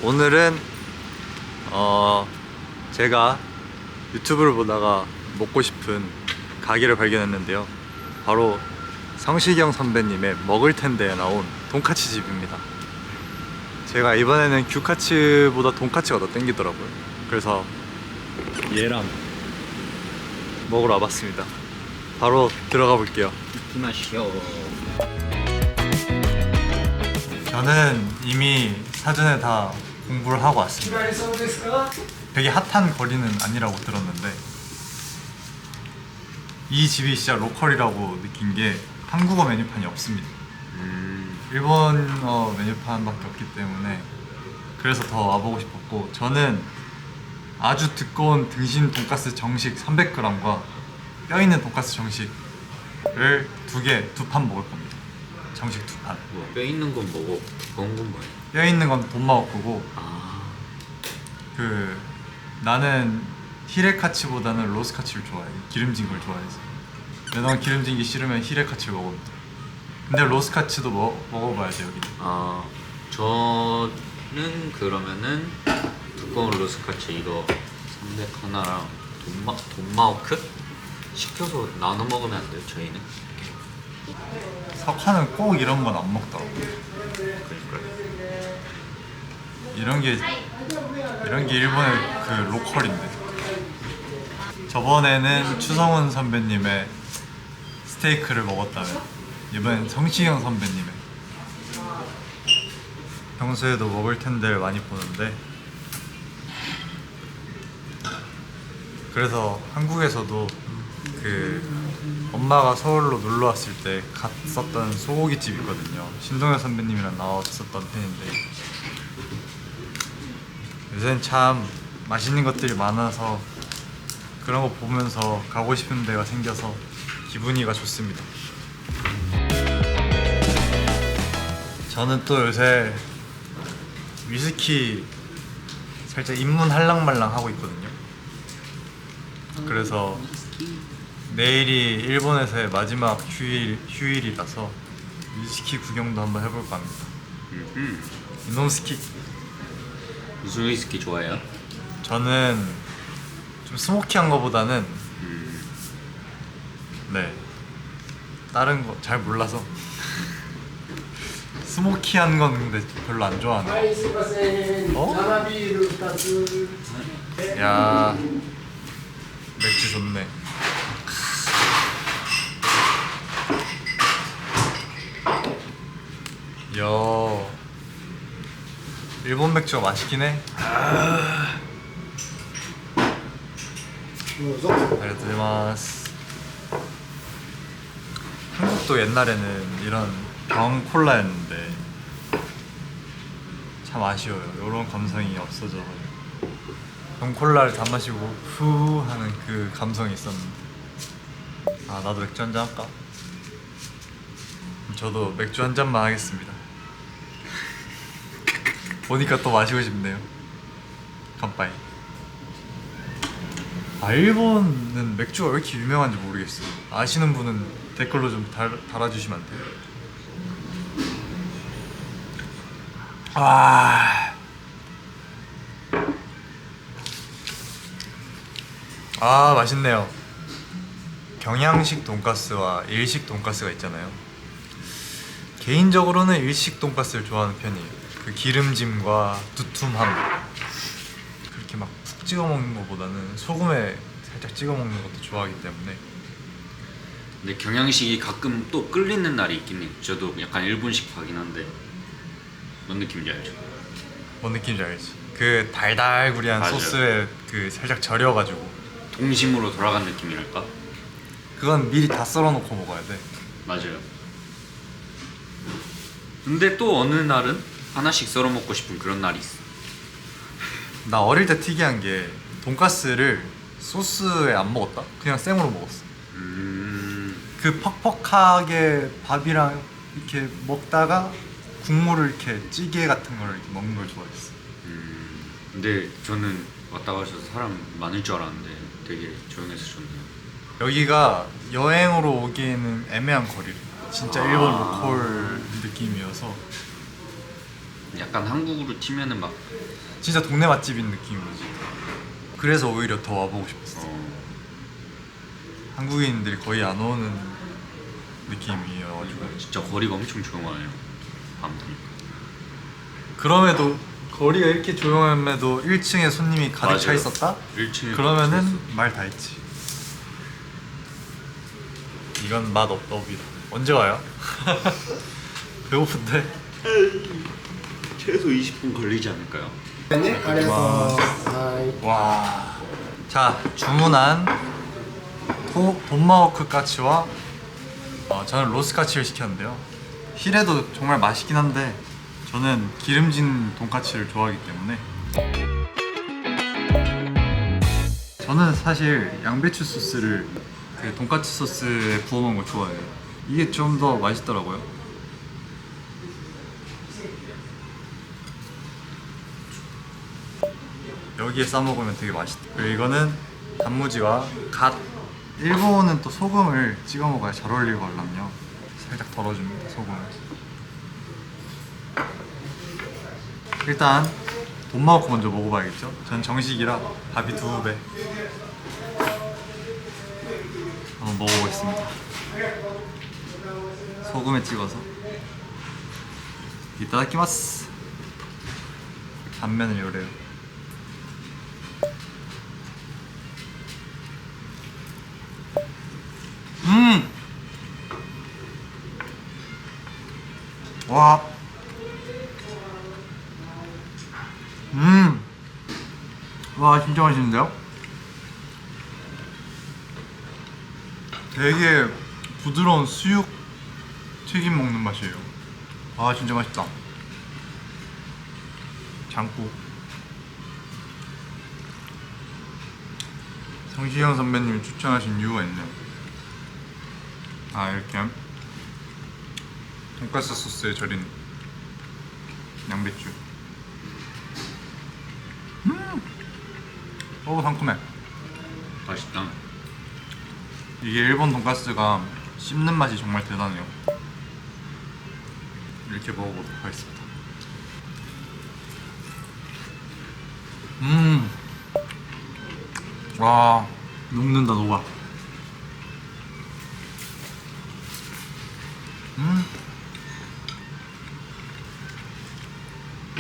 오늘은 제가 유튜브를 보다가 먹고 싶은 가게를 발견했는데요. 바로 성시경 선배님의 먹을 텐데에 나온 돈까츠 집입니다. 제가 이번에는 규카츠보다 돈까츠가 더 땡기더라고요. 그래서 얘랑 먹으러 와봤습니다. 바로 들어가 볼게요. 이마시오. 저는 이미 사전에 다 공부를 하고 왔습니다. 되게 핫한 거리는 아니라고 들었는데 이 집이 진짜 로컬이라고 느낀 게 한국어 메뉴판이 없습니다. 일본어 메뉴판밖에 없기 때문에 그래서 더 와보고 싶었고, 저는 아주 두꺼운 등심 돈가스 정식 300g과 뼈 있는 돈가스 정식을 두 판 먹을 겁니다. 정식 2판. 뭐, 뼈 있는 건 뭐고 두꺼운 건 뭐예요? 뼈 있는 건 돈마호크고, 아, 나는 히레카츠보다는 로스카츠를 좋아해. 기름진 걸 좋아해서. 근데 넌 기름진 게 싫으면 히레카츠를 먹어봅니다. 근데 로스카츠도 먹어봐야지 여기. 아, 저는 그러면은 두꺼운 로스카츠 이거 300 하나랑 돈마호크 시켜서 나눠 먹으면 안 돼요? 저희는? 석화는 꼭 이런 건 안 먹더라고. 그러니까요. 이런 게 일본의 그 로컬인데. 저번에는 추성훈 선배님의 스테이크를 먹었다면 이번엔 성시경 선배님의. 평소에도 먹을 텐데를 많이 보는데, 그래서 한국에서도 엄마가 서울로 놀러 왔을 때 갔었던 소고기집 있거든요. 신동엽 선배님이랑 나왔었던 편인데, 요새는 참 맛있는 것들이 많아서 그런 거 보면서 가고 싶은 데가 생겨서 기분이가 좋습니다. 저는 또 요새 위스키 살짝 입문할랑말랑 하고 있거든요. 그래서 내일이 일본에서의 마지막 휴일이라서 위스키 구경도 한번 해볼까 합니다. 이놈스키. 무슨 위스키 좋아해요? 저는 좀 스모키한 거보다는 다른 거 잘 몰라서 스모키한 건 근데 별로 안 좋아하네. 야, 맥주 좋네. 야, 일본 맥주가 맛있긴 해. 아리가토고자이마스. 한국도 옛날에는 이런 병 콜라였는데 참 아쉬워요. 이런 감성이 없어져가지고. 병 콜라를 다 마시고 후 하는 그 감성이 있었는데, 아, 나도 맥주 한잔 할까? 저도 맥주 한 잔만 하겠습니다. 보니까 또 마시고 싶네요. 간빠이. 아, 일본은 맥주가 왜 이렇게 유명한지 모르겠어요. 아시는 분은 댓글로 좀 달아주시면 안 돼요? 맛있네요. 경양식 돈가스와 일식 돈가스가 있잖아요. 개인적으로는 일식 돈가스를 좋아하는 편이에요. 그 기름짐과 두툼함, 그렇게 막 푹 찍어 먹는 것보다는 소금에 살짝 찍어 먹는 것도 좋아하기 때문에. 근데 경양식이 가끔 또 끌리는 날이 있긴 해요. 저도 약간 일본식 파긴 한데 뭔 느낌인지 알죠? 뭔 느낌인지 알지? 그 달달구리한 맞아요. 소스에 그 살짝 절여가지고 동심으로 돌아간 느낌이랄까? 그건 미리 다 썰어놓고 먹어야 돼. 맞아요. 근데 또 어느 날은 하나씩 썰어 먹고 싶은 그런 날이 있어. 나 어릴 때 특이한 게 돈가스를 소스에 안 먹었다? 그냥 생으로 먹었어. 그 퍽퍽하게 밥이랑 이렇게 먹다가 국물을 이렇게 찌개 같은 걸 이렇게 먹는 걸 좋아했어. 근데 저는 왔다 가셔서 사람 많을 줄 알았는데 되게 조용해서 좋네요. 여기가 여행으로 오기에는 애매한 거리래. 진짜 일본 로컬 느낌이어서 약간 한국으로 치면은 막 진짜 동네 맛집인 느낌인 거지. 그래서 오히려 더 와보고 싶었어. 한국인들이 거의 안 오는 느낌이어가지고. 진짜 거리가 엄청 조용하네요. 밤 되니까. 그럼에도 거리가 이렇게 조용함에도 1층에 손님이 가득 차 맞아요. 있었다? 1층에 그러면은 말 다 했지. 이건 맛 업이다. 언제 와요? 배고픈데? 최소 20분 걸리지 않을까요? 네, 아래서 하이. 와. 자, 주문한 돈마호크 까치와 저는 로스 까치를 시켰는데요. 히레도 정말 맛있긴 한데 저는 기름진 돈까치를 좋아하기 때문에 저는 사실 양배추 소스를 그 돈까츠 소스에 부어 먹는 거 좋아해요. 이게 좀 더 맛있더라고요. 여기에 싸 먹으면 되게 맛있다. 그리고 이거는 단무지와 갓. 일본은 또 소금을 찍어 먹어야 잘 어울리거든요. 살짝 덜어줍니다, 소금을. 일단 돈마호크 먼저 먹어봐야겠죠? 전 정식이라 밥이 2배. 한번 먹어보겠습니다. 소금에 찍어서. 이따다키마스. 단면을 요래요. 와. 와, 진짜 맛있는데요? 되게 부드러운 수육 튀김 먹는 맛이에요. 아, 진짜 맛있다. 장국. 성시경 선배님이 추천하신 이유가 있네요. 아, 이렇게 돈가스 소스에 절인 양배추. 상큼해. 맛있다. 이게 일본 돈가스가 씹는 맛이 정말 대단해요. 이렇게 먹어보도록 하겠습니다. 와, 녹는다, 녹아.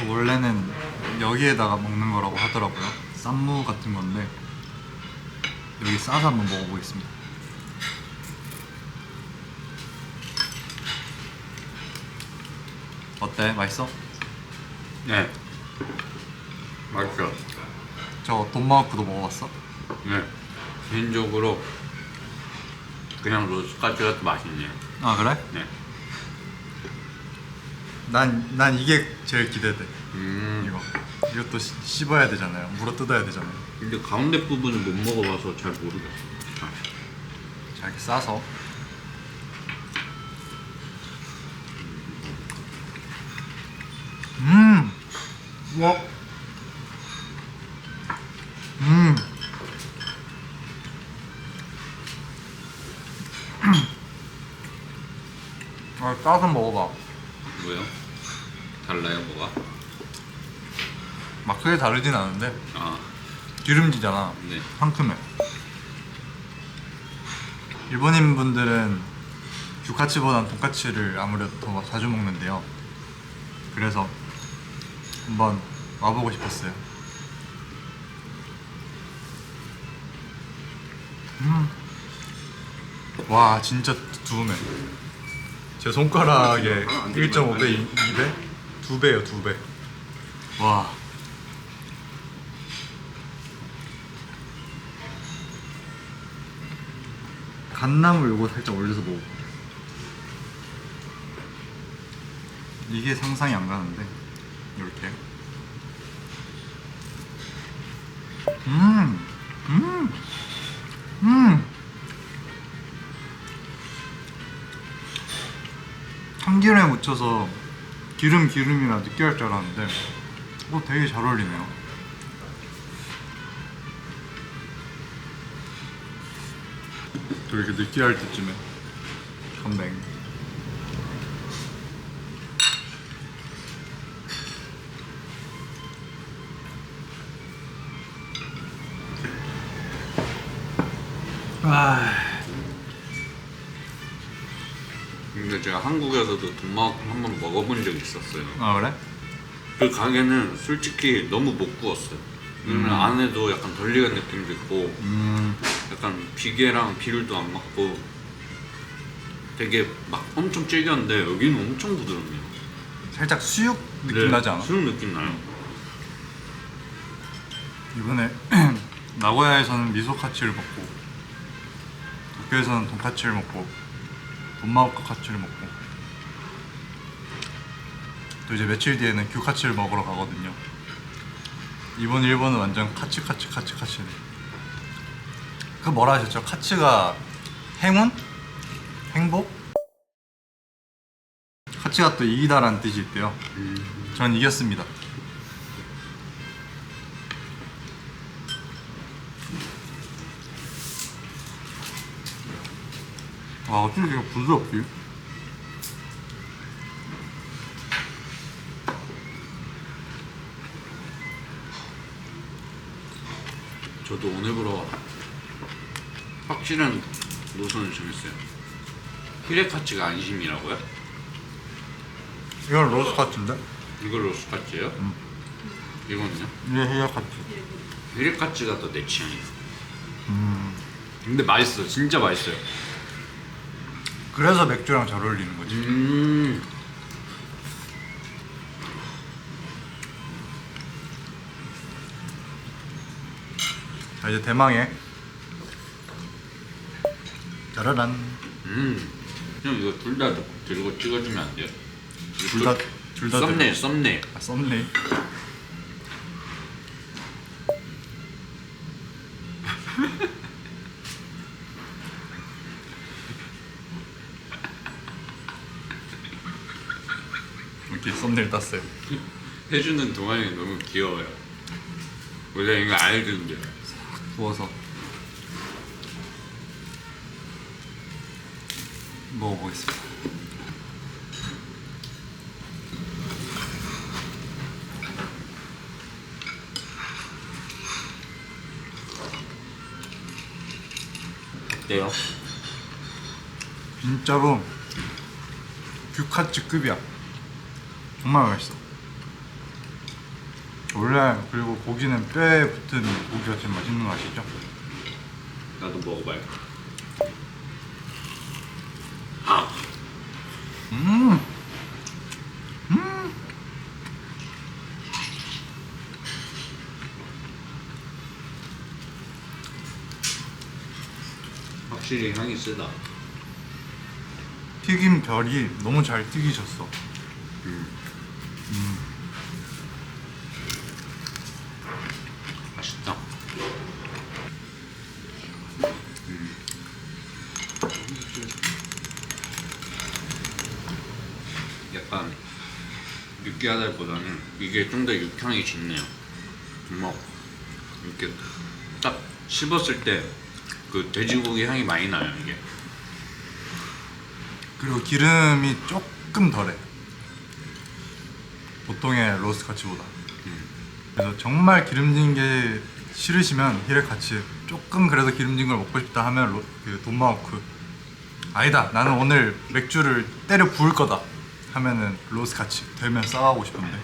원래는 여기에다가 먹는 거라고 하더라고요. 쌈무 같은 건데 여기 싸서 한번 먹어보겠습니다. 어때? 맛있어? 네. 맛있어. 저 돈마호크도 먹어봤어? 네. 개인적으로 그냥 로스까지가 더 맛있네요. 아, 그래? 네. 난 이게 제일 기대돼. 음. 이것도 씹어야 되잖아요. 물어 뜯어야 되잖아요. 근데 가운데 부분은 못 먹어봐서 잘 모르겠어. 자, 이렇게 싸서. 와. 아, 싸서 먹어봐. 뭐요? 달라요, 뭐가? 막 크게 다르진 않은데 아, 기름지잖아. 네. 상큼해. 일본인 분들은 규카츠보단 돈까츠를 아무래도 더 자주 먹는데요. 그래서 한번 와보고 싶었어요. 와, 진짜 두우네. 제 손가락에 1.5배, 2배? 2배요, 2배. 와. 갓나물 요거 살짝 올려서 먹어. 이게 상상이 안 가는데 이렇게. 참기름에 묻혀서 기름이라 느끼할 줄 알았는데 되게 잘 어울리네요. 또 이렇게 느끼할 때쯤에 건뱅. 근데 제가 한국에서도 돈마호크 한번 먹어본 적이 있었어요. 아 그래? 그 가게는 솔직히 너무 못 구웠어요. 왜냐면 안에도 약간 덜 익은 느낌도 있고 약간 비계랑 비율도 안 맞고 되게 막 엄청 질겼는데 여기는 엄청 부드럽네요. 살짝 수육 느낌 나지 않아? 수육 느낌 나요. 이번에 나고야에서는 미소카츠를 먹고 도쿄에서는 돈카츠를 먹고 돈마호크 카츠를 먹고 또 이제 며칠 뒤에는 규카츠를 먹으러 가거든요. 이번 일본은 완전 카츠네. 그 뭐라 하셨죠? 카츠가 행운? 행복? 카츠가 또 이기다라는 뜻이 있대요. 전 이겼습니다. 와 어떻게 이렇게 부드럽지? 저도 오늘부로 확실한 노선을 정했어요. 히레카츠가 안심이라고요? 이건 로스 카츠인데? 이걸 로스카츠예요? 이거는요? 이게 헤어 카츠. 히레카츠가 더 내 취향이에요. 근데 맛있어, 진짜 맛있어요. 그래서 맥주랑 잘 어울리는 거지. 자 이제 대망의 짜라란. 형 이거 둘 다 들고 찍어주면 안 돼요? 둘 다 썸네일. 아 썸네일. 이렇게 썸네일 땄어요. 해주는 동안이 너무 귀여워요. 원래 이거 안 해주는데. 부어서 먹어보겠습니다. 어때요? 진짜로 규카츠급이야. 정말 맛있어. 원래 그리고 고기는 뼈에 붙은 고기가 제일 맛있는 거 아시죠? 나도 먹어봐요. 확실히 향이 세다. 튀김 결이 너무 잘 튀기셨어. 맛있다. 약간 느끼하다기보다는 이게 좀 더 육향이 짙네요. 뭐 이렇게 딱 씹었을 때 그 돼지고기 향이 많이 나요 이게. 그리고 기름이 조금 덜해. 보통의 로스카츠보다. 그래서 정말 기름진 게 싫으시면 히레카츠, 조금 그래도 기름진 걸 먹고 싶다 하면 그 돈마호크. 아니다, 나는 오늘 맥주를 때려 부을 거다 하면은 로스카츠 되면 싸가고 싶은데.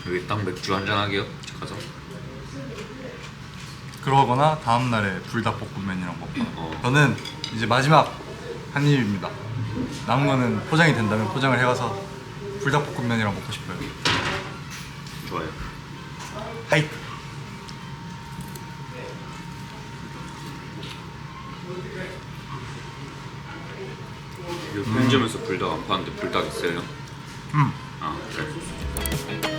여기 딱 맥주 한잔 하게요. 가서. 그러거나 다음날에 불닭볶음면이랑 먹거나. 저는 이제 마지막 한 입입니다. 남은 거는 포장이 된다면 포장을 해가서 불닭볶음면이랑 먹고 싶어요. 좋아요. 하이. 이 편의점에서 불닭 안 파는데 불닭 있어요? 아 그래.